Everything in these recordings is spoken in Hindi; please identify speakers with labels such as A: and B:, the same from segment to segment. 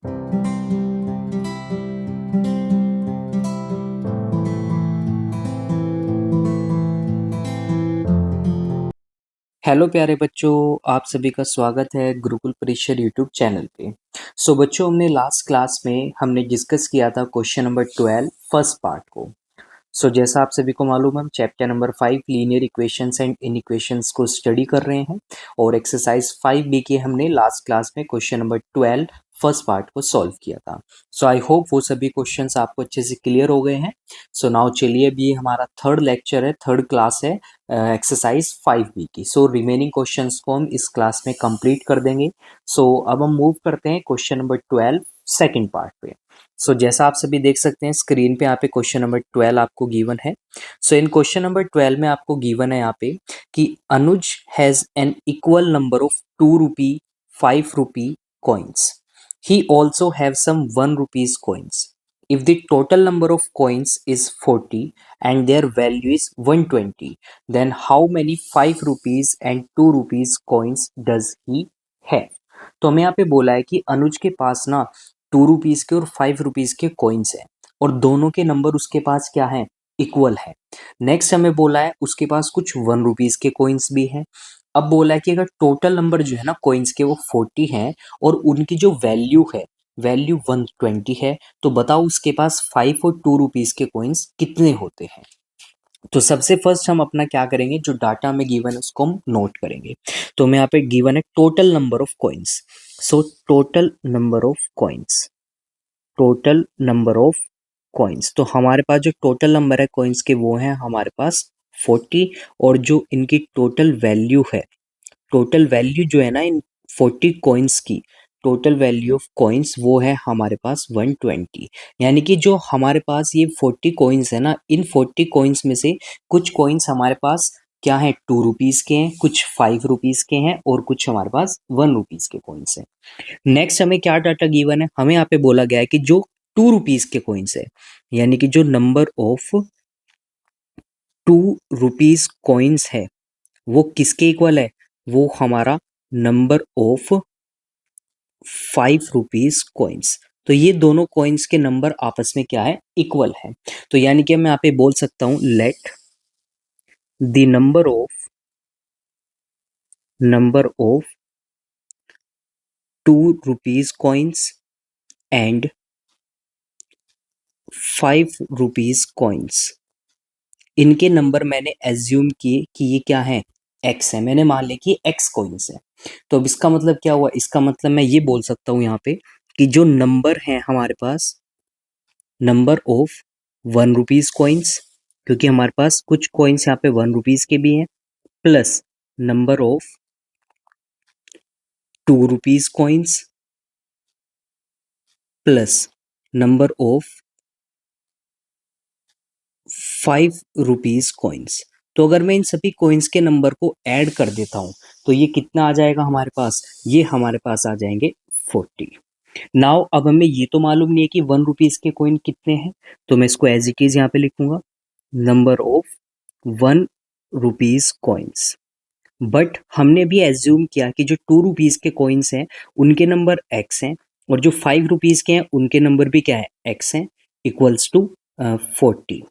A: हेलो प्यारे बच्चों, आप सभी का स्वागत है गुरुकुल परिसर यूट्यूब चैनल पे। बच्चों, हमने लास्ट क्लास में हमने डिस्कस किया था क्वेश्चन नंबर 12 फर्स्ट पार्ट को। जैसा आप सभी को मालूम है, हम chapter number 5 linear equations and inequations को स्टडी कर रहे हैं और एक्सरसाइज 5B के हमने लास्ट क्लास में क्वेश्चन नंबर 12 फर्स्ट पार्ट को सॉल्व किया था। आई होप वो सभी क्वेश्चंस आपको अच्छे से क्लियर हो गए हैं। नाउ चलिए, अभी हमारा थर्ड लेक्चर है, थर्ड क्लास है एक्सरसाइज 5B की। रिमेनिंग क्वेश्चंस को हम इस क्लास में कंप्लीट कर देंगे। अब हम मूव करते हैं क्वेश्चन नंबर 12 सेकेंड पार्ट पे। जैसा आप सभी देख सकते हैं स्क्रीन पे यहाँ पे क्वेश्चन नंबर 12 आपको गिवन है। इन क्वेश्चन नंबर 12 में आपको गिवन है यहाँ पे कि Anuj has an equal number of 2 rupee 5 rupee coins. He also have some 1 rupees coins. If the total number of coins is 40 and their value is 120, then how many 5 rupees and 2 rupees coins does he have? तो हमें यहाँ पे बोला है कि अनुज के पास ना 2 रुपीज के और 5 रुपीज के कॉइन्स है और दोनों के नंबर उसके पास क्या है, इक्वल है। नेक्स्ट हमें बोला है उसके पास कुछ 1 रुपीज के कॉइन्स भी हैं। अब बोला है कि अगर टोटल नंबर जो है ना कॉइन्स के वो 40 हैं और उनकी जो वैल्यू है वैल्यू 120 है, तो बताओ उसके पास 5 और 2 रुपीज के कॉइन्स कितने होते हैं। तो सबसे फर्स्ट हम अपना क्या करेंगे, जो डाटा में गिवन है उसको हम नोट करेंगे। तो मैं यहाँ पे गिवन है total number of coins. Total number of coins, total number of coins, तो हमारे पास जो टोटल नंबर है कॉइन्स के वो हैं हमारे पास 40 और जो इनकी टोटल वैल्यू है, टोटल वैल्यू जो है ना इन 40 कॉइन्स की, टोटल वैल्यू ऑफ कॉइन्स वो है हमारे पास 120। यानी कि जो हमारे पास ये 40 कॉइन्स है ना, इन 40 कॉइन्स में से कुछ कॉइन्स हमारे पास क्या है, 2 रुपीज के हैं, कुछ 5 रुपीज के हैं और कुछ हमारे पास 1 रुपीज के कॉइन्स हैं। नेक्स्ट हमें क्या डाटा गिवन है, हमें यहाँ पे बोला गया है कि जो 2 रुपीज के कॉइन्स है, यानी कि जो नंबर ऑफ 2 रुपीज कॉइन्स है वो किसके इक्वल है, वो हमारा नंबर ऑफ 5 रुपीज कॉइन्स। तो ये दोनों कॉइन्स के नंबर आपस में क्या है, इक्वल है। तो यानी कि मैं यहाँ पे बोल सकता हूं let the number of 2 rupees coins and 5 rupees coins, इनके नंबर मैंने एज्यूम किए कि ये क्या है, एक्स है। मैंने मान लिया कि एक्स कॉइन्स है। तो अब इसका मतलब क्या हुआ, इसका मतलब मैं ये बोल सकता हूँ यहाँ पे कि जो नंबर है हमारे पास, नंबर ऑफ 1 रुपीज कॉइन्स, क्योंकि हमारे पास कुछ कॉइन्स यहाँ पे 1 रुपीज के भी हैं, plus number of 2 rupees coins plus number of 5 rupees coins. तो अगर मैं इन सभी कॉइन्स के नंबर को ऐड कर देता हूं तो ये कितना आ जाएगा हमारे पास, ये हमारे पास आ जाएंगे 40। नाउ अब हमें ये तो मालूम नहीं है कि 1 रुपीज के कॉइन कितने हैं, तो मैं इसको एज इट इज यहाँ पे लिखूंगा, number of 1 rupees coins. But हमने भी एज्यूम किया कि जो 2 रुपीज के कॉइन्स हैं उनके नंबर एक्स हैं और जो 5 रुपीज के हैं उनके नंबर भी क्या है, एक्स हैं, इक्वल्स टू 40।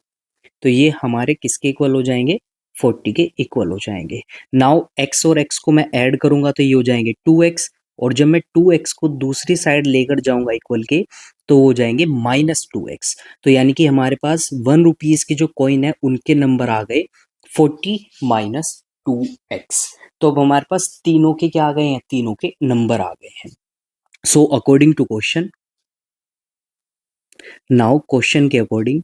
A: तो ये हमारे किसके इक्वल हो जाएंगे, 40 के इक्वल हो जाएंगे। नाउ x और x को मैं ऐड करूंगा तो ये हो जाएंगे 2x, और जब मैं 2x को दूसरी साइड लेकर जाऊंगा इक्वल के तो हो जाएंगे -2x। तो यानी कि हमारे पास 1 रुपीज के जो कॉइन है उनके नंबर आ गए 40 -2x। तो अब हमारे पास तीनों के क्या आ गए हैं, तीनों के नंबर आ गए हैं। According to question, now question के अकॉर्डिंग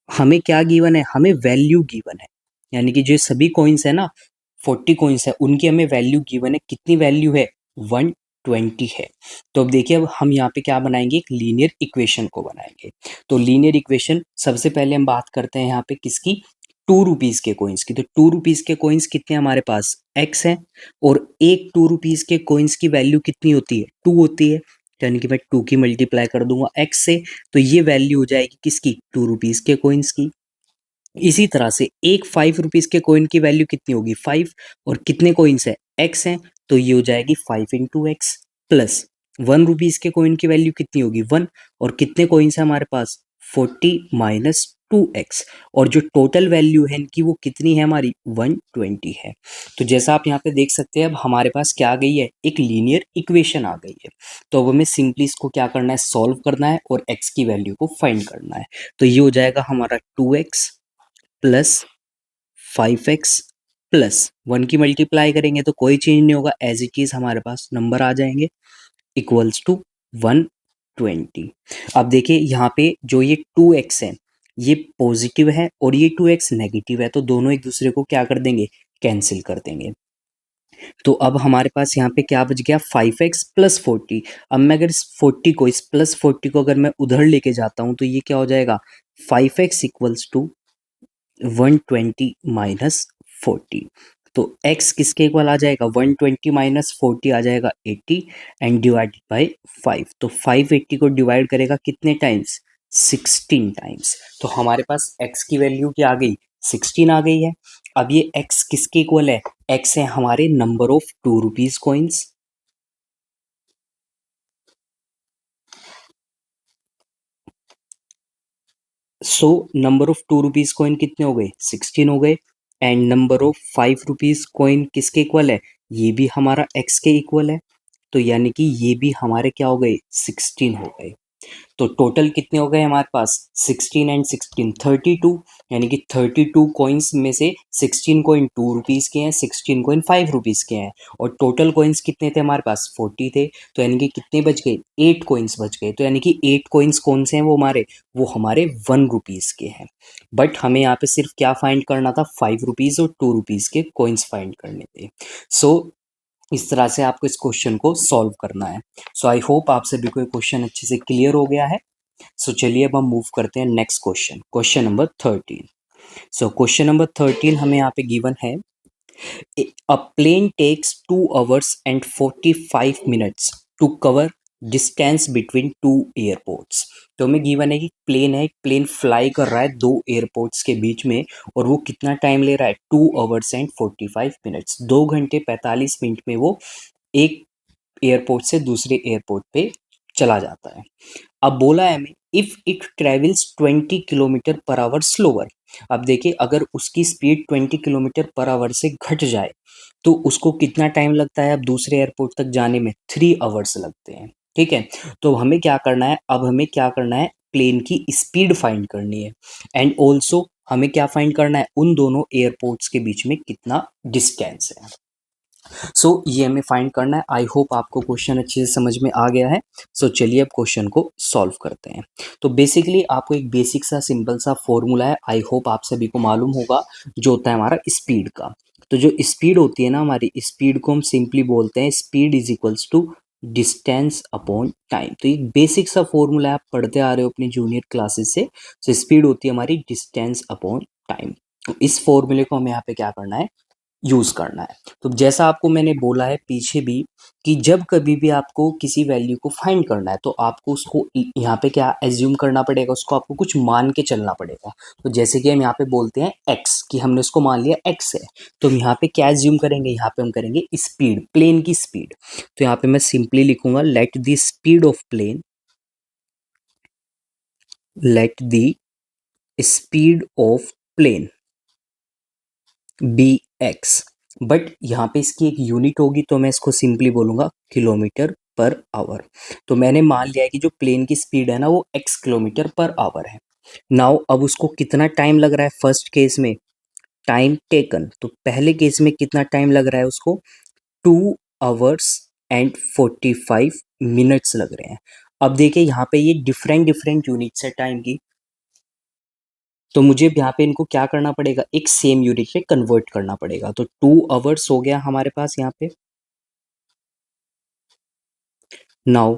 A: हमें क्या गिवन है, हमें वैल्यू गिवन है। यानी कि जो सभी कॉइन्स है ना 40 कॉइन्स है उनकी हमें वैल्यू गिवन है। कितनी वैल्यू है, 120 है। तो अब देखिए, अब हम यहाँ पे क्या बनाएंगे, एक लीनियर इक्वेशन को बनाएंगे। तो लीनियर इक्वेशन सबसे पहले हम बात करते हैं यहाँ पे किसकी, 2 रुपीज के कॉइन्स की। तो 2 रुपीज के कॉइन्स कितने हमारे पास, एक्स है, और एक 2 रुपीज के कॉइन्स की वैल्यू कितनी होती है, 2 होती है। यानी कि मैं 2 की मल्टीप्लाई कर दूंगा एक्स से, तो ये वैल्यू हो जाएगी किसकी, 2 रुपीज के कॉइन्स की। इसी तरह से एक 5 रुपीज के कॉइन की वैल्यू कितनी होगी, 5, और कितने कॉइन्स है, एक्स हैं, तो ये हो जाएगी 5 इंटू एक्स प्लस ₹1 के कॉइन की वैल्यू कितनी होगी 1, और कितने कॉइन्स है हमारे पास 40 माइनस 2x, और जो टोटल वैल्यू है इनकी वो कितनी है हमारी 120 है। तो जैसा आप यहाँ पे देख सकते हैं अब हमारे पास क्या आ गई है, एक लीनियर इक्वेशन आ गई है। तो अब हमें सिंपली इसको क्या करना है, सॉल्व करना है और x की वैल्यू को फाइंड करना है। तो ये हो जाएगा हमारा 2x प्लस 5x प्लस 1 की मल्टीप्लाई करेंगे तो कोई चेंज नहीं होगा, एज इट इज हमारे पास नंबर आ जाएंगे इक्वल्स टू 120। अब देखिए यहाँ पे जो ये 2x है ये पॉजिटिव है और ये 2x नेगेटिव है, तो दोनों एक दूसरे को क्या कर देंगे, कैंसिल कर देंगे। तो अब हमारे पास यहाँ पे क्या बच गया 5x प्लस 40। अब मैं अगर इस 40 को, इस प्लस 40 को अगर मैं उधर लेके जाता हूँ तो ये क्या हो जाएगा 5x इक्वल्स टू 120 माइनस 40। तो x किसके इक्वल आ जाएगा 120 माइनस 40 आ जाएगा 80 एंड डिवाइडेड बाय 5। तो 580 को डिवाइड करेगा कितने टाइम्स 16 टाइम्स। तो हमारे पास x की वैल्यू क्या आ गई 16 आ गई है। अब ये x किसके इक्वल है, x है हमारे number of ₹2 coins. So number of ₹2 coin कितने हो गए 16 हो गए, एंड नंबर ऑफ ₹5 कॉइन किसके इक्वल है, ये भी हमारा x के इक्वल है। तो यानी कि ये भी हमारे क्या हो गए 16 हो गए। तो टोटल कितने हो गए हमारे पास 16 एंड 16 32, यानी कि 32 कॉइन्स में से 16 कॉइन ₹2 के हैं, 16 कॉइन ₹5 के हैं, और टोटल कॉइन्स कितने थे हमारे पास 40 थे। तो यानी कि कितने बच गए 8 कॉइन्स बच गए। तो यानी कि 8 कॉइन्स कौन से हैं, वो हमारे ₹1 के हैं। बट हमें यहाँ पे सिर्फ क्या फाइंड करना था, ₹5 और ₹2 के कॉइन्स फाइंड करने थे। सो इस तरह से आपको इस क्वेश्चन को सॉल्व करना है। सो आई होप आप सभी को ये क्वेश्चन अच्छे से क्लियर हो गया है। सो चलिए अब हम मूव करते हैं नेक्स्ट क्वेश्चन, क्वेश्चन नंबर 13। सो क्वेश्चन नंबर 13 हमें यहाँ पे गिवन है, a plane takes 2 hours and 45 minutes to cover distance between two airports. तो हमें गिवन है कि प्लेन है, एक प्लेन फ्लाई कर रहा है दो एयरपोर्ट्स के बीच में, और वो कितना टाइम ले रहा है 2 hours and 45 minutes, 2 घंटे 45 मिनट में वो एक एयरपोर्ट से दूसरे एयरपोर्ट पे चला जाता है। अब बोला है हमें if it travels 20 kilometre per our slower. अब देखिए अगर उसकी स्पीड 20 किलोमीटर पर आवर से घट जाए तो उसको कितना टाइम लगता है, अब दूसरे एयरपोर्ट तक जाने में 3 आवर्स लगते हैं। ठीक है, तो हमें क्या करना है, अब हमें क्या करना है, प्लेन की स्पीड फाइंड करनी है, एंड ऑल्सो हमें क्या फाइंड करना है, उन दोनों एयरपोर्ट्स के बीच में कितना डिस्टेंस है। सो ये हमें फाइंड करना है। आई होप आपको क्वेश्चन अच्छे से समझ में आ गया है। सो चलिए अब क्वेश्चन को सॉल्व करते हैं। तो बेसिकली आपको एक बेसिक सा सिंपल सा फॉर्मूला है, आई होप आप सभी को मालूम होगा, जो होता है हमारा स्पीड का। तो जो स्पीड होती है ना हमारी, स्पीड को हम सिंपली बोलते हैं speed is equals to distance upon time. तो एक बेसिक सा फॉर्मूला आप पढ़ते आ रहे हो अपनी जूनियर क्लासेस से। सो स्पीड होती है हमारी डिस्टेंस अपॉन टाइम। तो इस फॉर्मूले को हमें यहाँ पे क्या करना है, यूज़ करना है। तो जैसा आपको मैंने बोला है पीछे भी कि जब कभी भी आपको किसी वैल्यू को फाइंड करना है तो आपको उसको यहाँ पे क्या एज्यूम करना पड़ेगा, उसको आपको कुछ मान के चलना पड़ेगा। तो जैसे कि हम यहाँ पे बोलते हैं x, कि हमने उसको मान लिया x है, तो हम यहाँ पे क्या एज्यूम करेंगे, यहाँ पे हम करेंगे स्पीड, प्लेन की स्पीड। तो यहाँ पे मैं सिंपली लिखूंगा let the speed of plane, let the speed of plane be x. But यहाँ पे इसकी एक यूनिट होगी तो मैं इसको सिंपली बोलूँगा km/h। तो मैंने मान लिया है कि जो प्लेन की स्पीड है ना वो x km/h है। नाउ अब उसको कितना टाइम लग रहा है, फर्स्ट केस में टाइम टेकन, तो पहले केस में कितना टाइम लग रहा है उसको 2 hours and 45 minutes लग रहे हैं। अब देखिए यहाँ पे ये डिफरेंट डिफरेंट यूनिट्स है टाइम की, तो मुझे यहाँ पे इनको क्या करना पड़ेगा, एक सेम यूनिट पे कन्वर्ट करना पड़ेगा। तो 2 आवर्स हो गया हमारे पास यहाँ पे। नाउ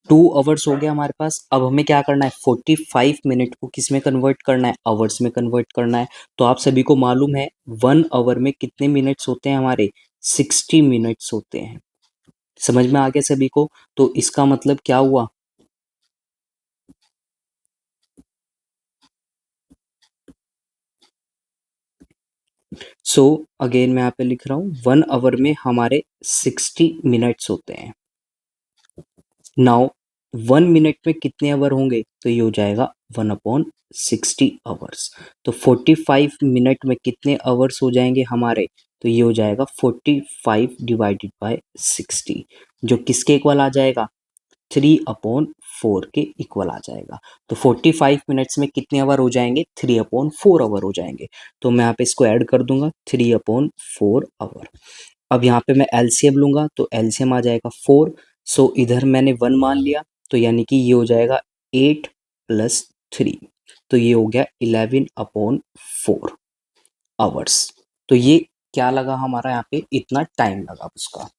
A: 2 आवर्स हो गया हमारे पास। अब हमें क्या करना है 45 मिनट को किस में कन्वर्ट करना है, आवर्स में कन्वर्ट करना है। तो आप सभी को मालूम है 1 आवर में कितने मिनट्स होते हैं हमारे 60 मिनट्स होते हैं। समझ में आ गया सभी को। तो इसका मतलब क्या हुआ, सो अगेन मैं यहाँ पे लिख रहा हूँ 1 आवर में हमारे 60 मिनट्स होते हैं। नाउ 1 मिनट में कितने आवर होंगे, तो ये हो जाएगा 1/60 आवर्स। तो 45 मिनट में कितने आवर्स हो जाएंगे हमारे, तो ये हो जाएगा 45 डिवाइडेड बाय 60, जो किसके इक्वल आ जाएगा, 3/4 के इक्वल आ जाएगा। तो 45 मिनट्स में कितने आवर हो जाएंगे, 3/4 आवर हो जाएंगे। तो मैं यहाँ पे इसको ऐड कर दूंगा, 3/4 आवर। अब यहाँ पे मैं एलसीएम लूंगा, तो एलसीएम आ जाएगा 4। सो इधर मैंने 1 मान लिया, तो यानी कि ये हो जाएगा 8 + 3, तो ये हो गया 11/4 आवर्स। तो ये क्या लगा हमारा, यहाँ पे इतना टाइम लगा उसका।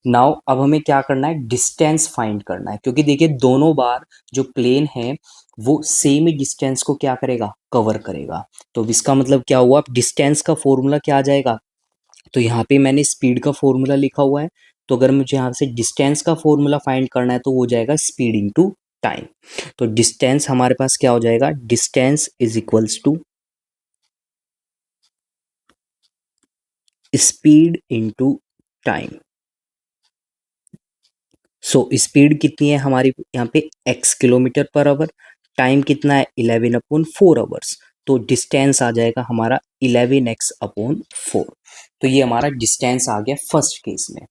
A: नाउ अब हमें क्या करना है, डिस्टेंस फाइंड करना है, क्योंकि देखिए दोनों बार जो प्लेन है वो सेम ही डिस्टेंस को क्या करेगा, कवर करेगा। तो इसका मतलब क्या हुआ, डिस्टेंस का फॉर्मूला क्या आ जाएगा, तो यहाँ पे मैंने स्पीड का फॉर्मूला लिखा हुआ है। तो अगर मुझे यहाँ से डिस्टेंस का फॉर्मूला फाइंड करना है तो वो हो जाएगा स्पीड इनटू टाइम। तो डिस्टेंस हमारे पास क्या हो जाएगा, distance is equals to speed into time. So speed कितनी है हमारी यहाँ पे, x kilometre per hour, time कितना है 11/4 आवर्स। तो डिस्टेंस आ जाएगा हमारा 11x/4। तो ये हमारा डिस्टेंस आ गया फर्स्ट केस में।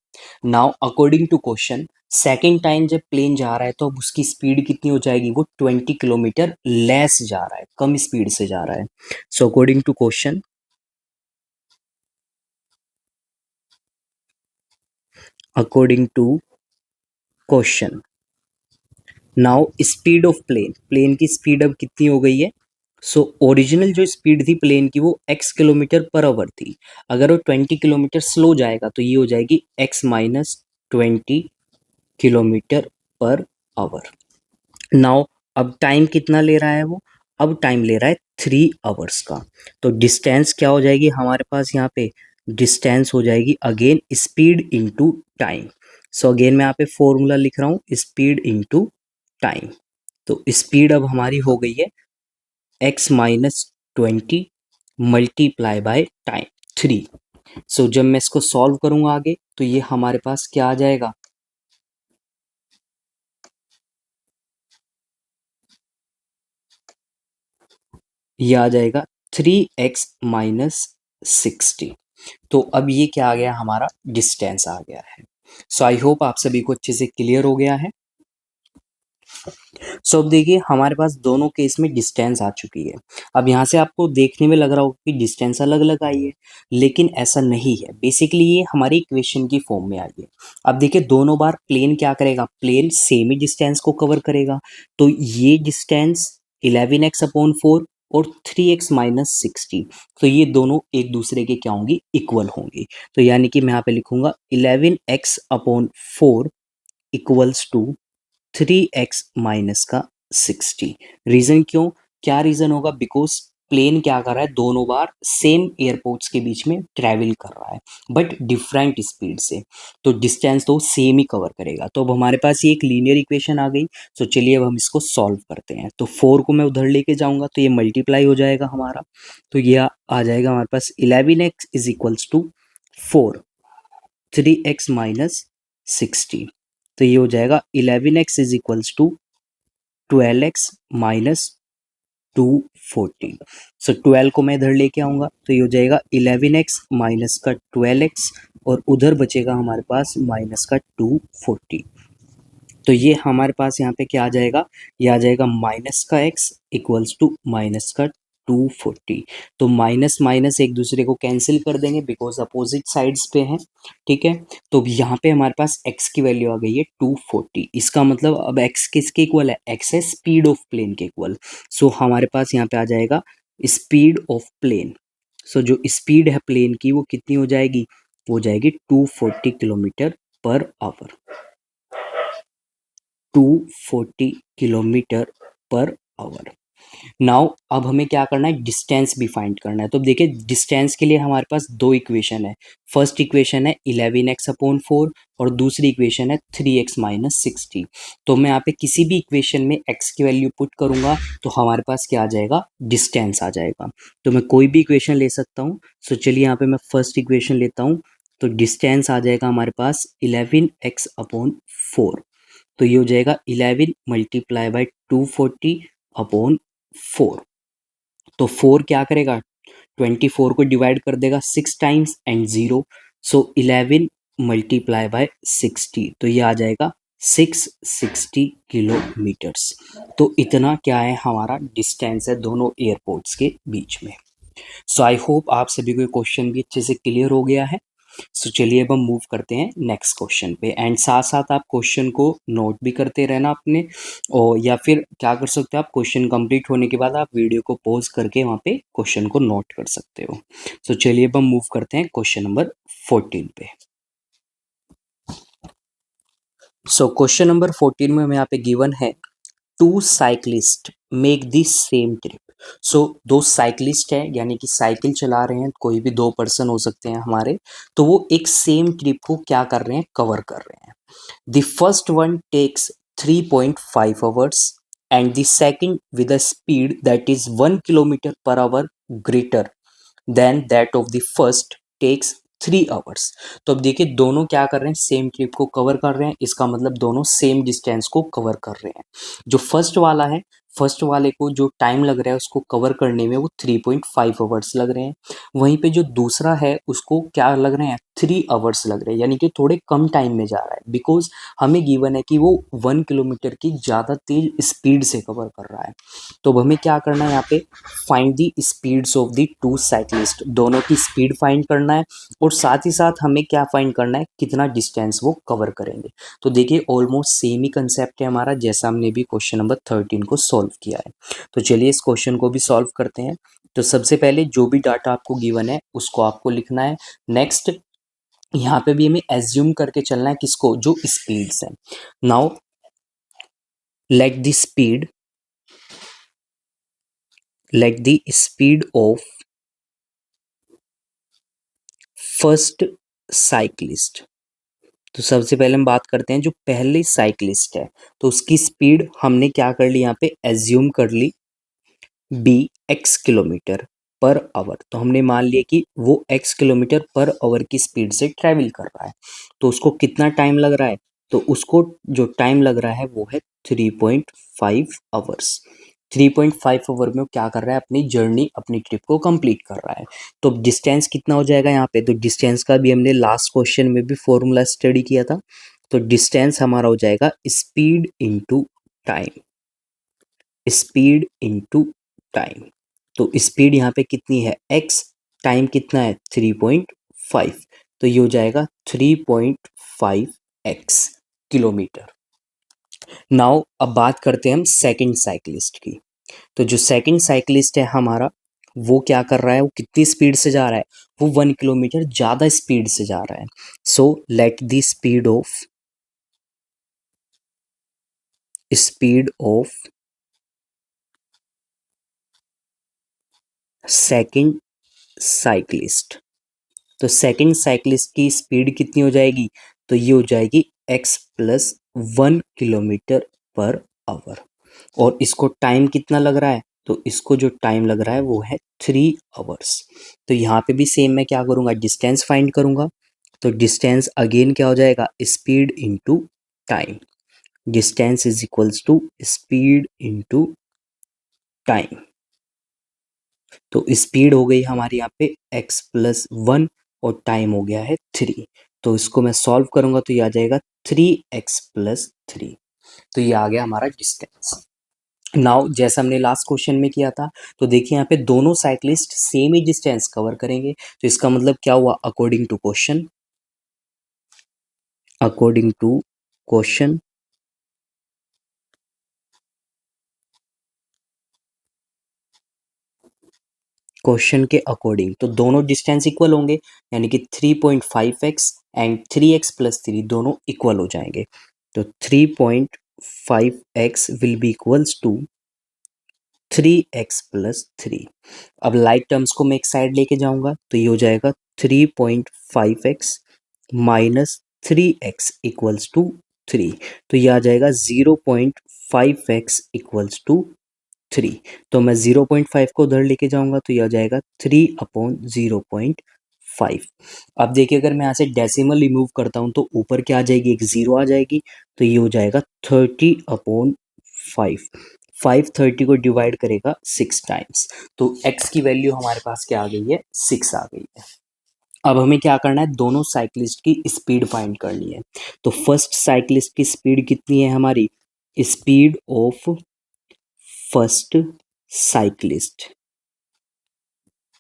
A: Now according to question, second time जब प्लेन जा रहा है तो अब उसकी स्पीड कितनी हो जाएगी, वो 20 किलोमीटर लेस जा रहा है, कम स्पीड से जा रहा है। So according to question, according to question, now speed of plane, plane की स्पीड अब कितनी हो गई है। सो ओरिजिनल जो स्पीड थी प्लेन की वो x किलोमीटर पर आवर थी। अगर वो 20 किलोमीटर स्लो जाएगा तो ये हो जाएगी x-20 kilometre per our. Now अब टाइम कितना ले रहा है वो, अब टाइम ले रहा है 3 आवर्स का। तो डिस्टेंस क्या हो जाएगी हमारे पास यहाँ पे, डिस्टेंस हो जाएगी again speed into time. So again मैं यहाँ पे फॉर्मूला लिख रहा हूँ, स्पीड इनटू टाइम। तो स्पीड अब हमारी हो गई है x-20 मल्टीप्लाई बाय टाइम 3। सो जब मैं इसको सॉल्व करूंगा आगे तो ये हमारे पास क्या आ जाएगा, ये आ जाएगा 3x-60। तो अब ये क्या आ गया, हमारा डिस्टेंस आ गया है। सो आई होप आप सभी को अच्छे से क्लियर हो गया है। सो अब देखिए हमारे पास दोनों केस में डिस्टेंस आ चुकी है। अब यहाँ से आपको देखने में लग रहा होगा कि डिस्टेंस अलग अलग आई है, लेकिन ऐसा नहीं है। बेसिकली ये हमारी इक्वेशन की फॉर्म में आई है। अब देखिए दोनों बार प्लेन क्या करेगा, प्लेन सेम ही डिस्टेंस को कवर करेगा। तो ये डिस्टेंस 11x/4 और 3x-60, तो ये दोनों एक दूसरे के क्या होंगी, इक्वल होंगी। तो यानी कि मैं यहाँ पे लिखूंगा 11x/4 equals to 3x-60। Reason क्यों, क्या रीजन होगा, बिकॉज प्लेन क्या कर रहा है, दोनों बार सेम एयरपोर्ट्स के बीच में ट्रेवल कर रहा है बट डिफरेंट स्पीड से। तो डिस्टेंस तो सेम ही कवर करेगा। तो अब हमारे पास ये एक लीनियर इक्वेशन आ गई। तो चलिए अब हम इसको सॉल्व करते हैं। तो 4 को मैं उधर लेके जाऊंगा तो ये मल्टीप्लाई हो जाएगा हमारा। तो ये आ जाएगा हमारे पास 11x is equals to 4, 3x-60। तो ये हो जाएगा 11x is equals to 12x-240। सो 12 को मैं इधर लेके आऊंगा तो ये हो जाएगा 11x माइनस का 12x, और उधर बचेगा हमारे पास माइनस का 240। तो ये हमारे पास यहाँ पे क्या आ जाएगा, ये आ जाएगा माइनस का x इक्वल्स टू माइनस का 240। तो माइनस माइनस एक दूसरे को कैंसिल कर देंगे बिकॉज अपोजिट साइड्स पे हैं। ठीक है, तो यहाँ पे हमारे पास x की वैल्यू आ गई है 240। इसका मतलब अब x किसके इक्वल है, x है स्पीड ऑफ प्लेन के इक्वल। सो हमारे पास यहाँ पे आ जाएगा स्पीड ऑफ प्लेन। सो जो स्पीड है प्लेन की वो कितनी हो जाएगी, वो हो जाएगी 240 kilometre per our. 240 kilometre per our. Now अब हमें क्या करना है, डिस्टेंस भी फाइंड करना है। तो देखिए डिस्टेंस के लिए हमारे पास दो इक्वेशन है। फर्स्ट इक्वेशन है 11x/4 और दूसरी इक्वेशन है 3x-60। तो मैं यहाँ पे किसी भी इक्वेशन में x की वैल्यू पुट करूंगा तो हमारे पास क्या आ जाएगा, डिस्टेंस आ जाएगा। तो मैं कोई भी इक्वेशन ले सकता हूँ। सो चलिए यहाँ पे मैं फर्स्ट इक्वेशन लेता हूँ। तो डिस्टेंस आ जाएगा हमारे पास 11x/4। तो ये हो जाएगा 11 मल्टीप्लाई बाय 240 अपॉन 4। तो 4 क्या करेगा, 24 को डिवाइड कर देगा 6 times and 0, so 11 multiply by 60, तो ये आ जाएगा 660 किलोमीटर्स। तो इतना क्या है हमारा डिस्टेंस है दोनों एयरपोर्ट्स के बीच में। सो आई होप आप सभी को क्वेश्चन भी अच्छे से क्लियर हो गया है। सो चलिए अब हम मूव करते हैं नेक्स्ट क्वेश्चन पे, एंड साथ साथ आप क्वेश्चन को नोट भी करते रहना अपने, और या फिर क्या कर सकते हो आप, क्वेश्चन कंप्लीट होने के बाद आप वीडियो को पॉज करके वहाँ पे क्वेश्चन को नोट कर सकते हो। सो चलिए अब हम मूव करते हैं क्वेश्चन नंबर 14 पे। सो क्वेश्चन नंबर 14 में हमें यहाँ पे गिवन है two cyclist make the same trip. So दो साइक्लिस्ट है, यानी कि साइकिल चला रहे हैं, कोई भी दो पर्सन हो सकते हैं हमारे, तो वो एक सेम ट्रिप को क्या कर रहे हैं, कवर कर रहे हैं। The first one takes 3.5 hours and the second with a speed that is 1 kilometer per hour greater than that of the first takes 3 hours। तो अब देखिए दोनों क्या कर रहे हैं, सेम ट्रिप को कवर कर रहे हैं, इसका मतलब दोनों सेम डिस्टेंस को कवर कर रहे हैं। जो फर्स्ट वाला है, फर्स्ट वाले को जो टाइम लग रहा है उसको कवर करने में वो 3.5 आवर्स लग रहे हैं। वहीं पे जो दूसरा है उसको क्या लग रहे हैं, 3 आवर्स लग रहे हैं, यानी कि थोड़े कम टाइम में जा रहा है, बिकॉज हमें गिवन है कि वो 1 किलोमीटर की ज़्यादा तेज स्पीड से कवर कर रहा है। तो अब हमें क्या करना है यहाँ पे, find the speeds of the two cyclist, दोनों की स्पीड फाइंड करना है, और साथ ही साथ हमें क्या फाइंड करना है, कितना डिस्टेंस वो कवर करेंगे। तो देखिए ऑलमोस्ट सेम ही कंसेप्ट है हमारा, जैसा हमने भी क्वेश्चन नंबर 13 को सॉल्व किया है। तो चलिए इस क्वेश्चन को भी सॉल्व करते हैं। तो सबसे पहले जो भी डाटा आपको गिवन है उसको आपको लिखना है। नेक्स्ट यहाँ पे भी हमें एज्यूम करके चलना है किसको, जो स्पीड्स है। Now let the speed, late the speed of first cyclist. तो सबसे पहले हम बात करते हैं जो पहले साइक्लिस्ट है, तो उसकी स्पीड हमने क्या कर ली, यहाँ पे एज्यूम कर ली be X kilometre per hour. तो हमने मान लिया कि वो एक्स किलोमीटर पर आवर की स्पीड से ट्रैवल कर रहा है। तो उसको कितना टाइम लग रहा है, तो उसको जो टाइम लग रहा है वो है 3.5 आवर्स। 3.5 आवर में वो क्या कर रहा है, अपनी जर्नी, अपनी ट्रिप को कंप्लीट कर रहा है। तो डिस्टेंस कितना हो जाएगा यहाँ पे, तो डिस्टेंस का भी हमने लास्ट क्वेश्चन में भी फॉर्मूला स्टडी किया था। तो डिस्टेंस हमारा हो जाएगा speed into time, speed into time. तो स्पीड यहाँ पे कितनी है x, टाइम कितना है 3.5, तो ये हो जाएगा 3.5x किलोमीटर। नाउ अब बात करते हैं हम सेकंड साइकिलिस्ट की। तो जो सेकंड साइकिलिस्ट है हमारा, वो क्या कर रहा है, वो कितनी स्पीड से जा रहा है, वो 1 किलोमीटर ज़्यादा स्पीड से जा रहा है। सो let the speed of second cyclist. तो सेकंड साइकिलिस्ट की स्पीड कितनी हो जाएगी, तो ये हो जाएगी x plus 1 kilometre per our. और इसको टाइम कितना लग रहा है, तो इसको जो टाइम लग रहा है वो है 3 आवर्स। तो यहाँ पे भी सेम मैं क्या करूँगा, डिस्टेंस फाइंड करूँगा। तो डिस्टेंस अगेन क्या हो जाएगा, speed into time. Distance is equals to speed into time. तो स्पीड हो गई हमारी यहाँ पे x प्लस 1 और टाइम हो गया है 3। तो इसको मैं सॉल्व करूंगा तो ये आ जाएगा 3x प्लस 3। तो ये आ गया हमारा डिस्टेंस। नाउ जैसा हमने लास्ट क्वेश्चन में किया था, तो देखिए यहाँ पे दोनों साइक्लिस्ट सेम ही डिस्टेंस कवर करेंगे। तो इसका मतलब क्या हुआ, according to question, according to question question के अकॉर्डिंग तो दोनों डिस्टेंस इक्वल होंगे, यानी कि 3.5x एंड 3x प्लस 3 दोनों इक्वल हो जाएंगे। तो 3.5x will be equals to 3x plus 3। अब लाइक टर्म्स को मैं एक साइड लेके जाऊंगा तो ये हो जाएगा 3.5x minus 3x equals to 3। तो ये आ जाएगा 0.5x इक्वल्स टू 3। तो मैं 0.5 को उधर लेके जाऊंगा तो यह आ जाएगा 3/0.5। 5। अब देखिए अगर मैं यहाँ से डेसिमल रिमूव करता हूँ तो ऊपर क्या आ जाएगी, एक जीरो आ जाएगी, तो ये हो जाएगा 30/5। 5 30 को डिवाइड करेगा 6 टाइम्स, तो x की वैल्यू हमारे पास क्या आ गई है, 6 आ गई है। अब हमें क्या करना है, दोनों साइकिलिस्ट की स्पीड फाइंड करनी है। तो फर्स्ट साइकिलिस्ट की स्पीड कितनी है हमारी, स्पीड ऑफ फर्स्ट साइकिलिस्ट,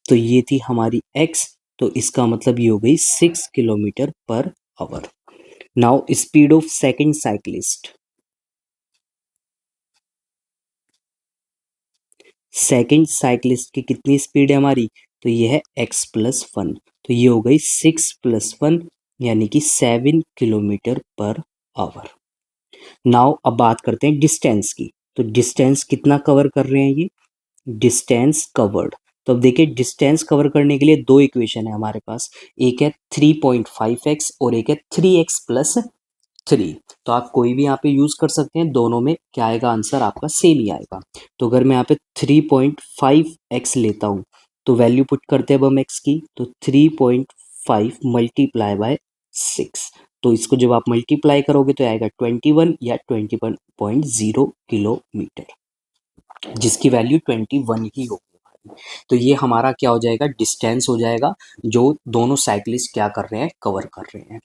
A: तो ये थी हमारी x, तो इसका मतलब ये हो गई 6 kilometre per our. Now speed of second cyclist, second cyclist की कितनी स्पीड है हमारी, तो ये है x+1, तो ये हो गई 6+1 यानी कि 7 किलोमीटर पर आवर। नाउ अब बात करते हैं डिस्टेंस की, तो डिस्टेंस कितना कवर कर रहे हैं ये, डिस्टेंस कवर्ड। तो अब देखिए डिस्टेंस कवर करने के लिए दो इक्वेशन है हमारे पास, एक है 3.5x और एक है 3x+3। तो आप कोई भी यहाँ पे यूज कर सकते हैं, दोनों में क्या आएगा, आंसर आपका सेम ही आएगा। तो अगर मैं यहाँ पे 3.5x लेता हूँ तो वैल्यू पुट करते हैं अब हम x की, तो 3.5 मल्टीप्लाई बाय 6, तो इसको जब आप मल्टीप्लाई करोगे तो आएगा 21 या 21.0 किलोमीटर, जिसकी वैल्यू 21 ही होगी। तो ये हमारा क्या हो जाएगा, डिस्टेंस हो जाएगा जो दोनों साइकिलिस्ट क्या कर रहे हैं, कवर कर रहे हैं।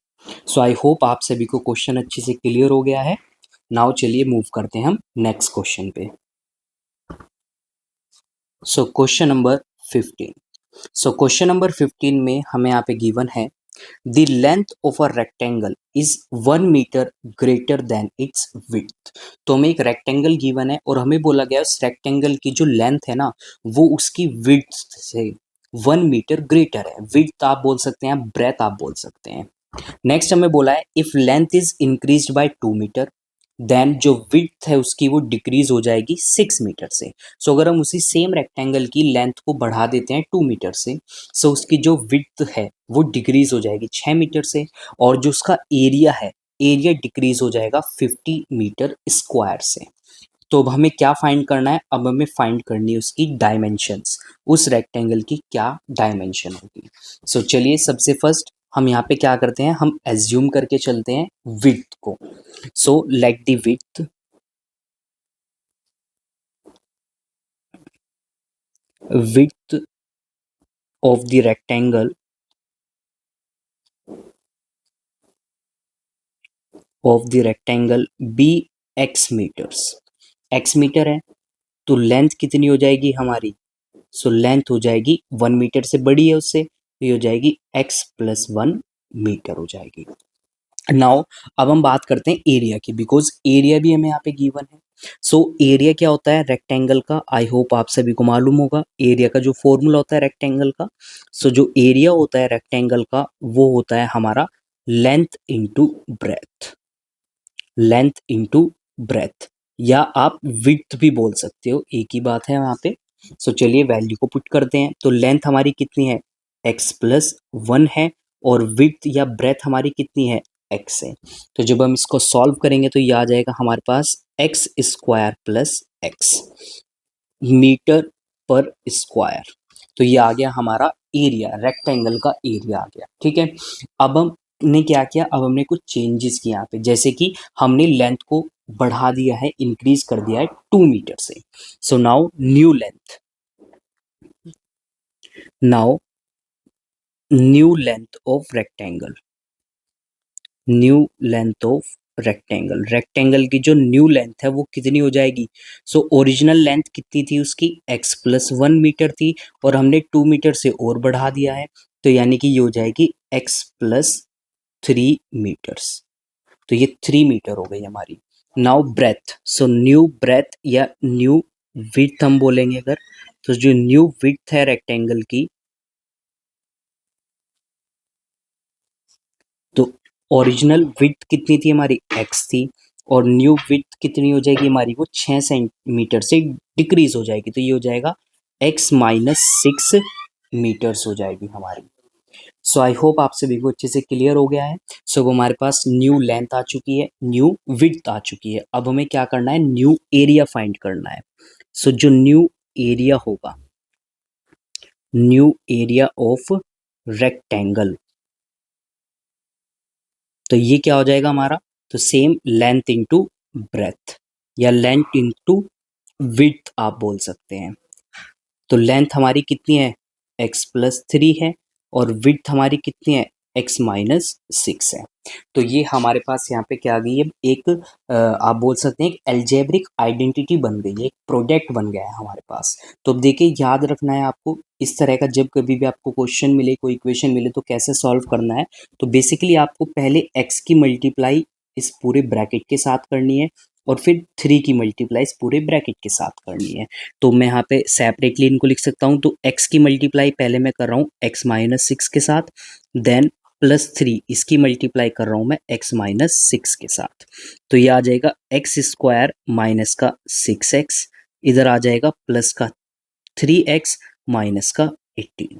A: सो आई होप आप सभी को क्वेश्चन अच्छे से क्लियर हो गया है। नाउ चलिए मूव करते हैं हम नेक्स्ट क्वेश्चन पे। So question number 15। So question number 15 में हमें यहाँ पे गिवन है the length of a rectangle is 1 metre greater than its width. तो हमें एक रेक्टेंगल गिवन है और हमें बोला गया उस रेक्टेंगल की जो लेंथ है ना, वो उसकी विड्थ से 1 मीटर ग्रेटर है। विड्थ आप बोल सकते हैं, ब्रेथ आप बोल सकते हैं। नेक्स्ट हमें बोला है if length is increase by 2 metre, then जो विड्थ है उसकी वो डिक्रीज हो जाएगी 6 मीटर से। सो अगर हम उसी सेम रेक्टेंगल की लेंथ को बढ़ा देते हैं 2 मीटर से, सो उसकी जो विड्थ है वो डिक्रीज हो जाएगी 6 मीटर से, और जो उसका एरिया है, एरिया डिक्रीज हो जाएगा 50 मीटर स्क्वायर से। तो अब हमें क्या फाइंड करना है, अब हमें फाइंड करनी है उसकी डायमेंशंस, उस रेक्टेंगल की क्या डायमेंशन होगी। सो चलिए सबसे फर्स्ट हम यहाँ पे क्या करते हैं, हम एज्यूम करके चलते हैं विड्थ को। So let the width of the rectangle be x metres. x metre है तो लेंथ कितनी हो जाएगी हमारी, सो लेंथ हो जाएगी 1 मीटर से बड़ी है उससे, तो ये हो जाएगी x+1 मीटर हो जाएगी। नाउ अब हम बात करते हैं एरिया की, बिकॉज एरिया भी हमें यहाँ पे गिवन है। सो एरिया क्या होता है रेक्टेंगल का, आई होप आप सभी को मालूम होगा एरिया का जो फॉर्मूला होता है रेक्टेंगल का। सो जो एरिया होता है रेक्टेंगल का वो होता है हमारा length into breadth, length into breadth, या आप विड्थ भी बोल सकते हो, एक ही बात है वहाँ पे। सो चलिए वैल्यू को पुट करते हैं, तो लेंथ हमारी कितनी है, x+1 है, और विड्थ या ब्रेथ हमारी कितनी है, x है। तो जब हम इसको सॉल्व करेंगे तो ये आ जाएगा हमारे पास x² + x मीटर पर स्क्वायर। तो ये आ गया हमारा एरिया, रेक्टेंगल का एरिया आ गया, ठीक है। अब हमने क्या किया, अब हमने कुछ चेंजेस किए यहाँ पे, जैसे कि हमने लेंथ को बढ़ा दिया है, इंक्रीज कर दिया है 2 मीटर से। So now now new length of rectangle, new length of rectangle, rectangle की जो न्यू लेंथ है वो कितनी हो जाएगी। सो ओरिजिनल लेंथ कितनी थी उसकी, x+1 मीटर थी, और हमने 2 मीटर से और बढ़ा दिया है, तो यानी कि ये हो जाएगी x+3 मीटर्स, तो ये 3 मीटर हो गई हमारी। Now breadth, so new breadth या न्यू विड्थ हम बोलेंगे अगर, तो जो न्यू विड्थ है रेक्टेंगल की, तो ओरिजिनल विड्थ कितनी थी हमारी, x थी, और न्यू विड्थ कितनी हो जाएगी हमारी, वो 6 सेंटीमीटर से डिक्रीज हो जाएगी, तो ये हो जाएगा x-6 मीटर्स हो जाएगी हमारी। सो आई होप आप सभी को अच्छे से क्लियर हो गया है। सो वो हमारे पास न्यू लेंथ आ चुकी है, न्यू विड्थ आ चुकी है, अब हमें क्या करना है, न्यू एरिया फाइंड करना है। सो जो न्यू एरिया होगा, न्यू एरिया ऑफ रेक्टेंगल। तो ये क्या हो जाएगा हमारा, तो सेम लेंथ इंटू ब्रेथ या लेंथ इंटू विड्थ आप बोल सकते हैं। तो लेंथ हमारी कितनी है, x+3 है, और विड्थ हमारी कितनी है, x-6 है। तो ये हमारे पास यहाँ पे क्या आ गई है, एक आप बोल सकते हैं एक एल्जेब्रिक आइडेंटिटी बन गई है, एक प्रोडक्ट बन गया है हमारे पास। तो अब देखिए याद रखना है आपको इस तरह का, जब कभी भी आपको क्वेश्चन मिले, कोई इक्वेशन मिले, तो कैसे सॉल्व करना है। तो बेसिकली आपको पहले x की मल्टीप्लाई इस पूरे ब्रैकेट के साथ करनी है, और फिर 3 की मल्टीप्लाई इस पूरे ब्रैकेट के साथ करनी है। तो मैं यहाँ पे सेपरेटली इनको लिख सकता हूँ। तो x की मल्टीप्लाई पहले मैं कर रहा हूँ x-6 के साथ, देन +3 इसकी मल्टीप्लाई कर रहा हूँ मैं x-6 के साथ। तो ये आ जाएगा x² माइनस का 6x, इधर आ जाएगा प्लस का 3x माइनस का 18।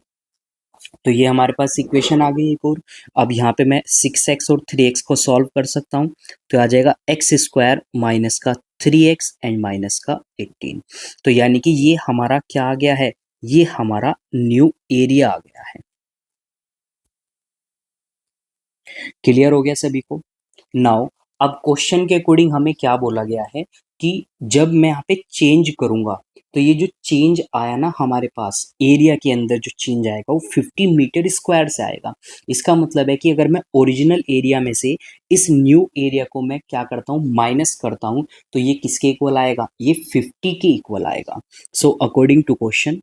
A: तो ये हमारे पास इक्वेशन आ गई एक और। अब यहाँ पे मैं 6x और 3x को सॉल्व कर सकता हूँ। तो आ जाएगा x² माइनस का 3x एंड माइनस का 18। तो यानी कि ये हमारा क्या आ गया है, ये हमारा न्यू एरिया आ गया है। क्लियर हो गया सभी को। नाउ अब क्वेश्चन के अकॉर्डिंग हमें क्या बोला गया है कि जब मैं यहाँ पे चेंज करूंगा, तो ये जो चेंज आया ना हमारे पास एरिया के अंदर, जो चेंज आएगा वो 50 मीटर स्क्वायर से आएगा। इसका मतलब है कि अगर मैं ओरिजिनल एरिया में से इस न्यू एरिया को मैं क्या करता हूँ, माइनस करता हूँ, तो ये किसके इक्वल आएगा, ये 50 के इक्वल आएगा। So according to question,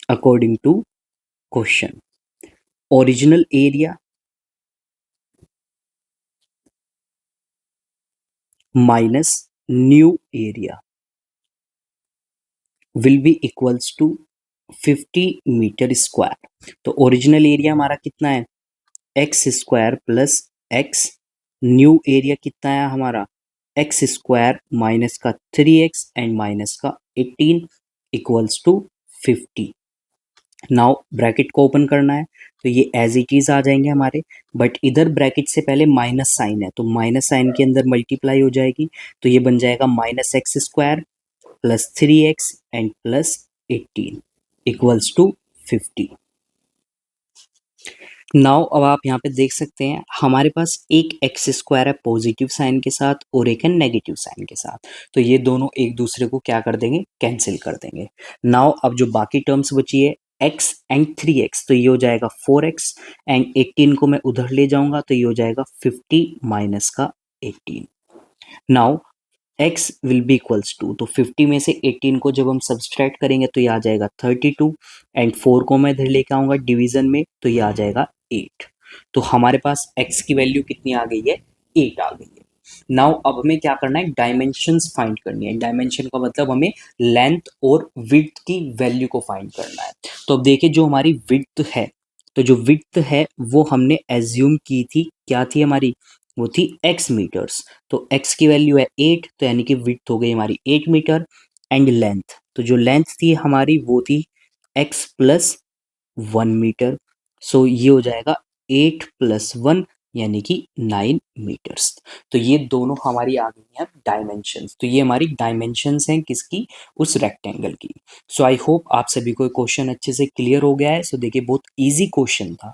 A: according to question, original area minus new area will be equals to 50 metre square. तो ओरिजिनल एरिया हमारा कितना है, x² plus x, new area कितना है हमारा, x² माइनस का 3x एंड माइनस का 18 इक्वल्स टू 50। नाउ ब्रैकेट को ओपन करना है, तो ये एज इट इज आ जाएंगे हमारे, बट इधर ब्रैकेट से पहले माइनस साइन है, तो माइनस साइन के अंदर मल्टीप्लाई हो जाएगी। तो ये बन जाएगा -x² plus 3x and plus 18 equals to 50। Now अब आप यहाँ पे देख सकते हैं हमारे पास एक x² है पॉजिटिव साइन के साथ और एक है नेगेटिव साइन के साथ। तो ये दोनों एक दूसरे को क्या कर देंगे, कैंसिल कर देंगे। नाउ अब जो बाकी टर्म्स बची है x एंड 3x, तो ये हो जाएगा 4x एंड 18 को मैं उधर ले जाऊंगा, तो ये हो जाएगा 50 माइनस का 18। Now x will be equals to, तो 50 में से 18 को जब हम सब्सट्रैक्ट करेंगे तो ये आ जाएगा 32 एंड 4 को मैं इधर लेके आऊंगा डिवीजन में, तो ये आ जाएगा 8। तो हमारे पास x की वैल्यू कितनी आ गई है, 8 आ गई है। नाउ अब हमें क्या करना है, डायमेंशंस फाइंड करनी है। डायमेंशन का मतलब हमें लेंथ और विड्थ की वैल्यू को फाइंड करना है। तो अब देखिए जो हमारी विड्थ है, तो जो विड्थ है वो हमने एज्यूम की थी, क्या थी हमारी, वो थी x मीटर्स। तो x की वैल्यू है 8, तो यानी कि विड्थ हो गई हमारी 8 मीटर। एंड लेंथ, तो जो लेंथ थी हमारी वो थी x+1 मीटर। सो ये हो जाएगा 8+1 यानी कि 9 मीटर्स। तो ये दोनों हमारी आ गई हैं डायमेंशंस। तो ये हमारी डायमेंशंस हैं किसकी, उस रेक्टेंगल की। सो आई होप आप सभी को क्वेश्चन अच्छे से क्लियर हो गया है। सो देखिए बहुत इजी क्वेश्चन था।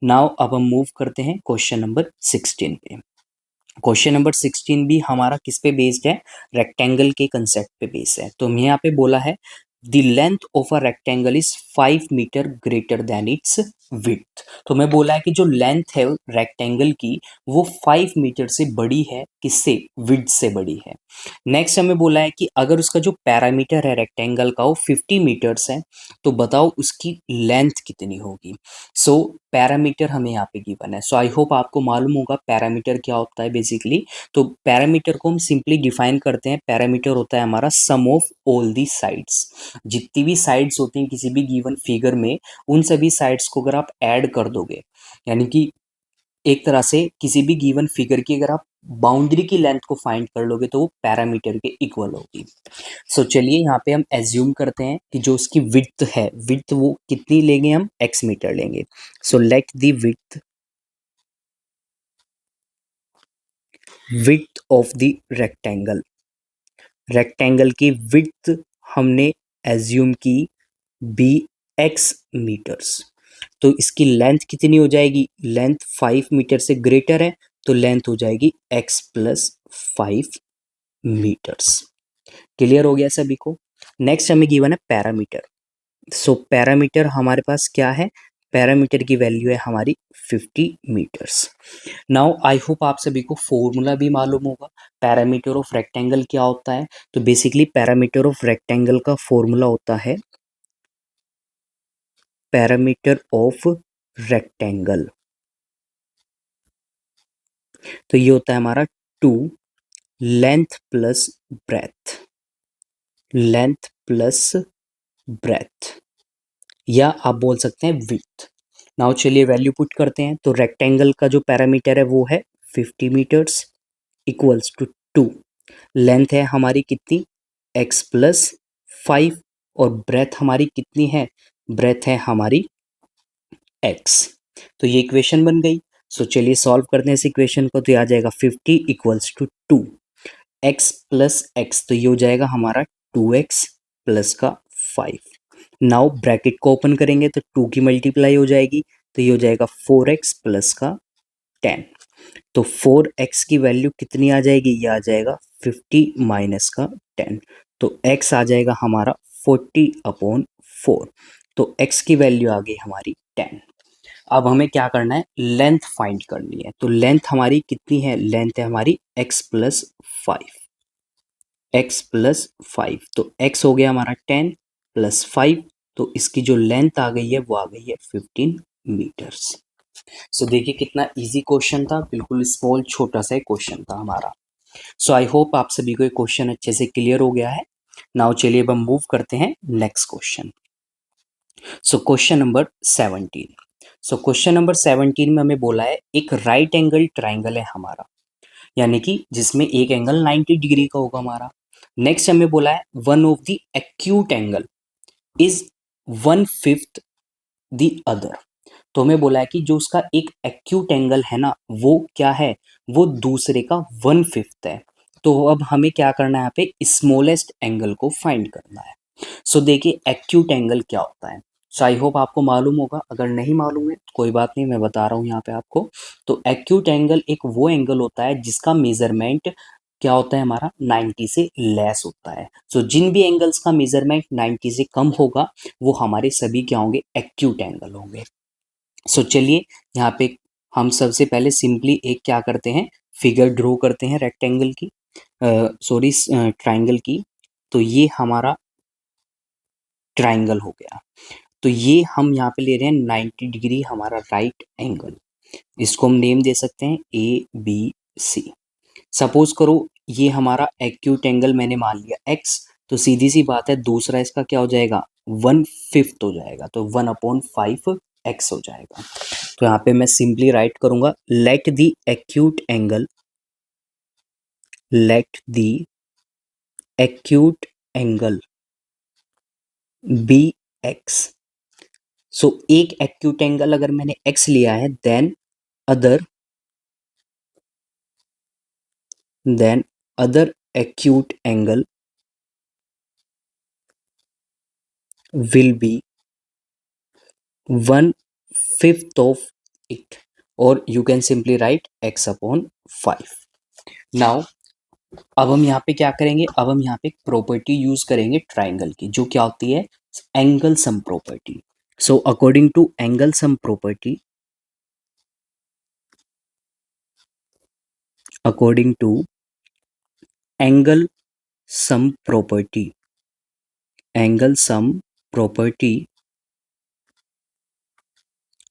A: नाउ अब हम मूव करते हैं क्वेश्चन नंबर 16 पे। क्वेश्चन नंबर 16 भी हमारा किस पे बेस्ड है, रेक्टेंगल के कंसेप्ट पे बेस्ड है। तो हमें यहाँ पे बोला है the length of a rectangle is 5 metre greater than its width. तो मैं बोला है कि जो लेंथ है रेक्टेंगल की वो 5 मीटर से बड़ी है, किससे, विड्थ से बड़ी है। नेक्स्ट हमें बोला है कि अगर उसका जो पैरामीटर है रेक्टेंगल का वो 50 मीटर्स है, तो बताओ उसकी लेंथ कितनी होगी। सो पैरामीटर हमें यहाँ पे गिवन है। सो आई होप आपको मालूम होगा पैरामीटर क्या होता है बेसिकली। तो पैरामीटर को हम सिंपली डिफाइन करते हैं, पैरामीटर होता है हमारा सम ऑफ ऑल दी साइड्स। जितनी भी साइड्स होती हैं किसी भी गिवन फिगर में, उन सभी साइड्स को अगर आप ऐड कर दोगे, यानी कि एक तरह से किसी भी गिवन फिगर की अगर आप बाउंड्री की लेंथ को फाइंड कर लोगे तो वो पैरामीटर के इक्वल होगी। सो चलिए यहाँ पे हम एज्यूम करते हैं कि जो उसकी विड्थ है, विड्थ वो कितनी लेंगे, हम x मीटर लेंगे। सो let the width of the rectangle, rectangle की विड्थ हमने एज्यूम की बी एक्स मीटर्स, तो इसकी लेंथ कितनी हो जाएगी, लेंथ 5 मीटर से ग्रेटर है तो लेंथ हो जाएगी x प्लस 5 मीटर्स। क्लियर हो गया सभी को। नेक्स्ट हमें गिवन है पैरामीटर। सो पैरामीटर हमारे पास क्या है, पैरामीटर की वैल्यू है हमारी 50 मीटर्स। नाउ आई होप आप सभी को फॉर्मूला भी मालूम होगा पैरामीटर ऑफ रेक्टेंगल क्या होता है। तो बेसिकली पैरामीटर ऑफ रेक्टेंगल का फॉर्मूला होता है पैरामीटर ऑफ रेक्टेंगल, तो ये होता है हमारा 2 length plus breadth, length plus breadth, या आप बोल सकते हैं विड्थ। नाउ चलिए वैल्यू पुट करते हैं। तो रेक्टेंगल का जो पैरामीटर है वो है 50 मीटर्स इक्वल्स टू 2, लेंथ है हमारी कितनी x प्लस 5, और ब्रेथ हमारी कितनी है, ब्रेथ है हमारी x। तो ये इक्वेशन बन गई। सो चलिए सॉल्व करते हैं इस इक्वेशन को। तो ये आ जाएगा 50 equals to 2 x plus x, तो ये हो जाएगा हमारा 2x प्लस का 5। नाउ ब्रैकेट को ओपन करेंगे तो 2 की मल्टीप्लाई हो जाएगी, तो ये हो जाएगा 4x प्लस का 10। तो 4x की वैल्यू कितनी आ जाएगी, ये आ जाएगा 50 माइनस का 10, तो x आ जाएगा हमारा 40 अपॉन 4। तो x की वैल्यू आ गई हमारी 10। अब हमें क्या करना है, लेंथ फाइंड करनी है। तो लेंथ हमारी कितनी है, लेंथ है हमारी x प्लस 5, x प्लस 5, तो x हो गया हमारा 10 प्लस 5, तो इसकी जो लेंथ आ गई है वो आ गई है 15 मीटर्स। सो देखिए कितना इजी क्वेश्चन था, बिल्कुल स्मॉल छोटा सा क्वेश्चन था हमारा। सो आई होप आप सभी को ये क्वेश्चन अच्छे से क्लियर हो गया है। नाउ चलिए अब हम मूव करते हैं नेक्स्ट क्वेश्चन। सो क्वेश्चन नंबर 17। सो क्वेश्चन नंबर 17 में हमें बोला है एक राइट एंगल ट्राइंगल है हमारा, यानी कि जिसमें एक एंगल 90 डिग्री का होगा हमारा। नेक्स्ट हमें बोला है one of the acute angle is 1/5 the other. तो हमें बोला है कि जो उसका एक एक्यूट एंगल है ना वो क्या है, वो दूसरे का 1/5 है। तो अब हमें क्या करना है, यहाँ पे स्मॉलेस्ट एंगल को फाइंड करना है। सो देखिए एक्यूट एंगल क्या होता है। सो आई होप आपको मालूम होगा, अगर नहीं मालूम है तो कोई बात नहीं, मैं बता रहा हूँ यहाँ पे आपको। तो एक्यूट एंगल एक वो एंगल होता है जिसका मेजरमेंट क्या होता है हमारा 90 से लेस होता है। सो जिन भी एंगल्स का मेजरमेंट 90 से कम होगा वो हमारे सभी क्या होंगे, एक्यूट एंगल होंगे। सो चलिए यहाँ पे हम सबसे पहले सिंपली एक क्या करते हैं, फिगर ड्रॉ करते हैं रेक्टेंगल की, सॉरी ट्राइंगल की। तो ये हमारा ट्राइंगल हो गया। तो ये हम यहाँ पे ले रहे हैं 90 डिग्री हमारा राइट एंगल, इसको हम नेम दे सकते हैं ABC। सपोज करो ये हमारा एक्यूट एंगल मैंने मान लिया x, तो सीधी सी बात है दूसरा इसका क्या हो जाएगा, 1/5 हो जाएगा, तो 1/5x हो जाएगा। तो यहाँ पे मैं सिंपली राइट करूंगा let the acute angle, let the acute angle be x। So एक एक्यूट एंगल अगर मैंने x लिया है then other, other acute angle will be 1/5 of it, और you can simply write x upon 5। Now अब हम यहाँ पे क्या करेंगे, अब हम यहाँ पे एक प्रॉपर्टी यूज करेंगे ट्राइंगल की, जो क्या होती है, angle sum property. So according to angle sum property, according to angle sum property, angle sum property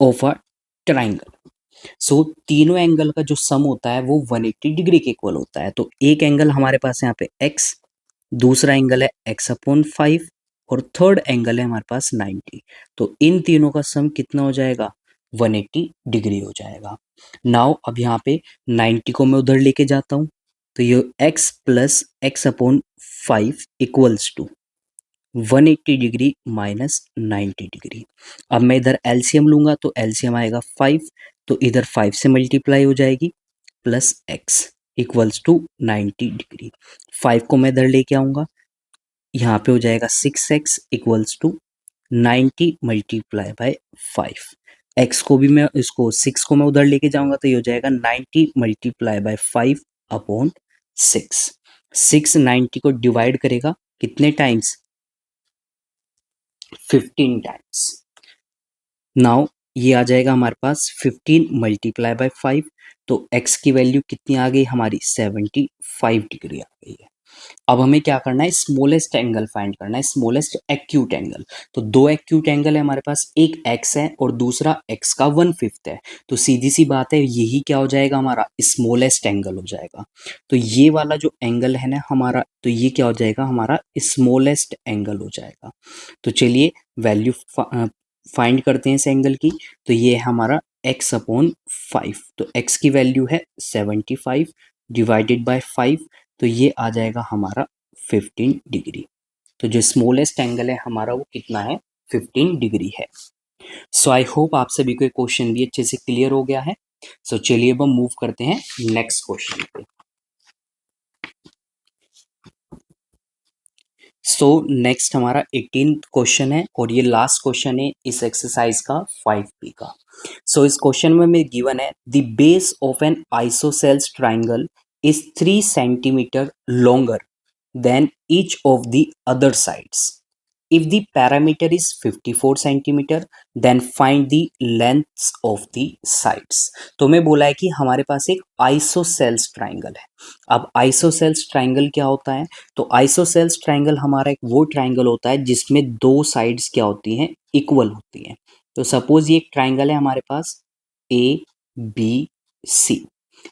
A: of a triangle. So तीनों एंगल का जो सम होता है वो 180 डिग्री के इक्वल होता है। तो एक एंगल हमारे पास यहाँ पे x, दूसरा एंगल है x/5, और थर्ड एंगल है हमारे पास 90। तो इन तीनों का सम कितना हो जाएगा, 180 डिग्री हो जाएगा। नाउ अब यहाँ पे 90 को मैं उधर लेके जाता हूँ, तो ये x plus x/5 equals to 180 degree minus 90 degree. अब मैं इधर एलसीएम लूंगा तो एलसीएम आएगा 5, तो इधर 5 से मल्टीप्लाई हो जाएगी plus x equals to 90 degree. 5 को मैं इधर लेके आऊंगा, यहाँ पे हो जाएगा 6x equals to 90 multiply by 5। x को भी मैं इसको 6 को मैं उधर लेके जाऊंगा तो ये हो जाएगा 90 मल्टीप्लाई बाय 5 अपॉन 6। 6 90 को डिवाइड करेगा कितने टाइम्स? 15 टाइम्स। नाउ ये आ जाएगा हमारे पास 15 मल्टीप्लाई बाय 5, तो x की वैल्यू कितनी आ गई हमारी? 75 डिग्री आ गई है। अब हमें क्या करना है? स्मॉलेस्ट एंगल फाइंड करना है, स्मॉलेस्ट एक्यूट एंगल। तो दो एक्यूट एंगल है हमारे पास, एक x है और दूसरा x का 1/5 है। तो सीधी सी बात है, यही क्या हो जाएगा हमारा? स्मॉलेस्ट एंगल हो जाएगा। तो ये वाला जो एंगल है ना हमारा, तो ये क्या हो जाएगा? हमारा स्मॉलेस्ट एंगल हो जाएगा। तो चलिए वैल्यू फाइंड करते हैं इस एंगल की। तो ये है हमारा x अपॉन 5। तो x की वैल्यू है 75 डिवाइडेड बाय 5, तो ये आ जाएगा हमारा 15 डिग्री। तो जो स्मॉलेस्ट एंगल है हमारा वो कितना है? 15 डिग्री है। सो आई होप आप सभी को क्वेश्चन भी अच्छे से क्लियर हो गया है। सो चलिए अब हम मूव करते हैं नेक्स्ट क्वेश्चन पे। सो नेक्स्ट हमारा 18th क्वेश्चन है और ये लास्ट क्वेश्चन है इस एक्सरसाइज का 5B का। सो इस क्वेश्चन में गिवन है the base of N isosceles triangle is 3 centimetre longer than each of the other sides. If the parameter is 54 centimeter, then find the lengths of the sides। तो मैं बोला है कि हमारे पास एक आइसोसेल्स ट्राइंगल है। अब आइसोसेल्स ट्राइंगल क्या होता है? तो आइसोसेल्स ट्राइंगल हमारा एक वो ट्राइंगल होता है जिसमें दो साइड्स क्या होती हैं? इक्वल होती हैं। तो सपोज ये एक ट्राइंगल है हमारे पास ABC।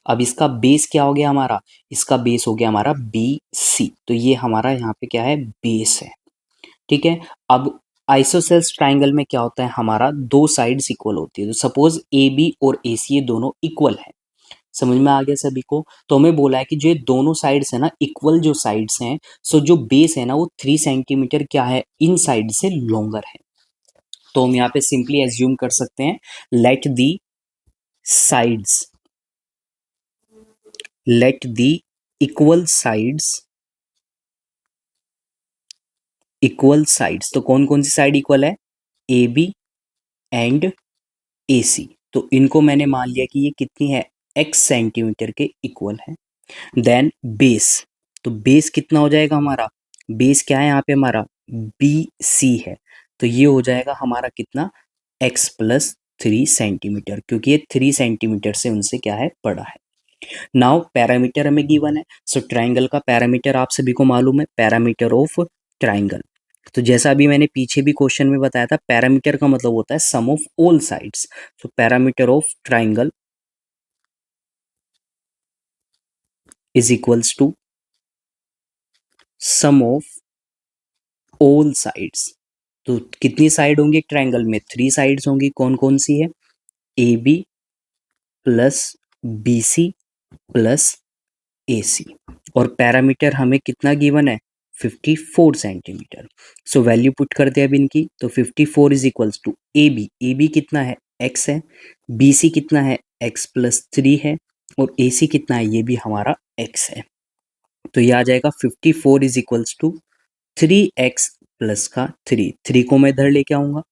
A: अब इसका बेस क्या हो गया हमारा? इसका बेस हो गया हमारा BC। तो ये हमारा यहाँ पे क्या है? बेस है। ठीक है। अब आइसोसेल्स ट्राइंगल में क्या होता है? हमारा दो साइड्स इक्वल होती है। तो सपोज ए बी और ए सी ये दोनों इक्वल है। समझ में आ गया सभी को? तो हमें बोला है कि जो ये दोनों साइड्स है ना, इक्वल जो साइड्स हैं, सो जो बेस है ना वो 3 सेंटीमीटर क्या है? इन साइड से लॉन्गर है। तो हम यहाँ पे सिंपली एज्यूम कर सकते हैं, let the sides, let the equal sides, equal sides. तो कौन कौन सी साइड इक्वल है? A B and AC। तो इनको मैंने मान लिया कि ये कितनी है? x सेंटीमीटर के इक्वल है। देन बेस, तो बेस कितना हो जाएगा हमारा? बेस क्या है यहाँ पे हमारा? BC है। तो ये हो जाएगा हमारा कितना? x प्लस 3 सेंटीमीटर, क्योंकि ये 3 सेंटीमीटर से उनसे क्या है? बड़ा है। नाउ पैरामीटर हमें गिवन है। सो ट्राइंगल का पैरामीटर आप सभी को मालूम है, पैरामीटर ऑफ ट्राइंगल। तो जैसा अभी मैंने पीछे भी क्वेश्चन में बताया था, पैरामीटर का मतलब होता है सम ऑफ ऑल साइड्स। तो perimeter of triangle is equals to sum of all sides. तो कितनी साइड होंगी एक ट्राइंगल में? 3 साइड्स होंगी। कौन कौन सी है? AB plus BC plus AC। और पैरामीटर हमें कितना गिवन है? 54 सेंटीमीटर। सो वैल्यू पुट करते हैं अब इनकी। तो 54 is equals to AB, AB कितना है? x है। BC कितना है? x प्लस 3 है। और AC कितना है? ये भी हमारा x है। तो ये आ जाएगा 54 is equals to 3x plus का 3 को मैं इधर लेके आऊंगा।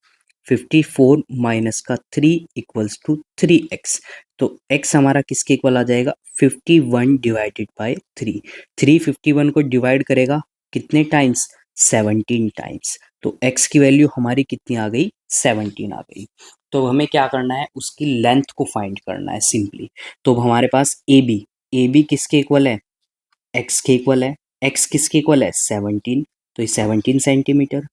A: 54 माइनस का 3 इक्वल्स टू 3x। तो x हमारा किसके इक्वल आ जाएगा? 51 डिवाइडेड बाय 3। 3 51 को डिवाइड करेगा कितने टाइम्स? 17 टाइम्स। तो x की वैल्यू हमारी कितनी आ गई? 17 आ गई। तो हमें क्या करना है? उसकी लेंथ को फाइंड करना है सिंपली। तो अब हमारे पास AB किसके इक्वल है? x के इक्वल है। x किसके इक्वल है? 17। तो ये 17 सेंटीमीटर।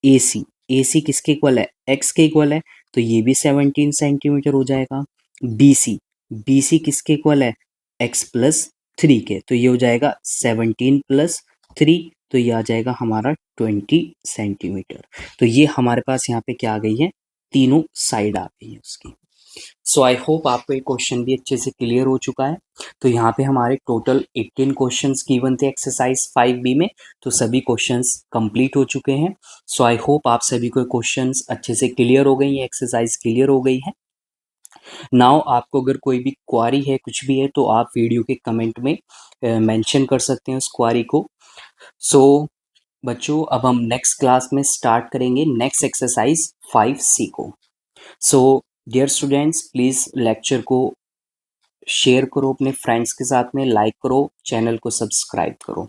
A: AC किसके इक्वल है? x के इक्वल है। तो ये भी 17 सेंटीमीटर हो जाएगा। BC किसके इक्वल है? x प्लस 3 के। तो ये हो जाएगा 17 प्लस 3। तो ये आ जाएगा हमारा 20 सेंटीमीटर। तो ये हमारे पास यहाँ पे क्या आ गई है? तीनों साइड आ गई है उसकी। सो आई होप आपको ये क्वेश्चन भी अच्छे से क्लियर हो चुका है। तो यहाँ पे हमारे टोटल 18 क्वेश्चंस गिवन थे एक्सरसाइज 5B में। तो सभी क्वेश्चंस कंप्लीट हो चुके हैं। सो आई होप आप सभी को क्वेश्चंस अच्छे से क्लियर हो गई है, एक्सरसाइज क्लियर हो गई है। नाउ आपको अगर कोई भी क्वारी है, कुछ भी है, तो आप वीडियो के कमेंट में मेंशन कर सकते हैं उस क्वारी को। सो बच्चों अब हम नेक्स्ट क्लास में स्टार्ट करेंगे नेक्स्ट एक्सरसाइज 5C को। So dear students, please lecture को शेयर करो अपने फ्रेंड्स के साथ में, लाइक करो, चैनल को सब्सक्राइब करो।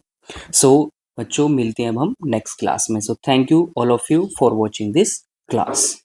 A: सो बच्चों मिलते हैं अब हम नेक्स्ट क्लास में। So thank you all of you for watching this class.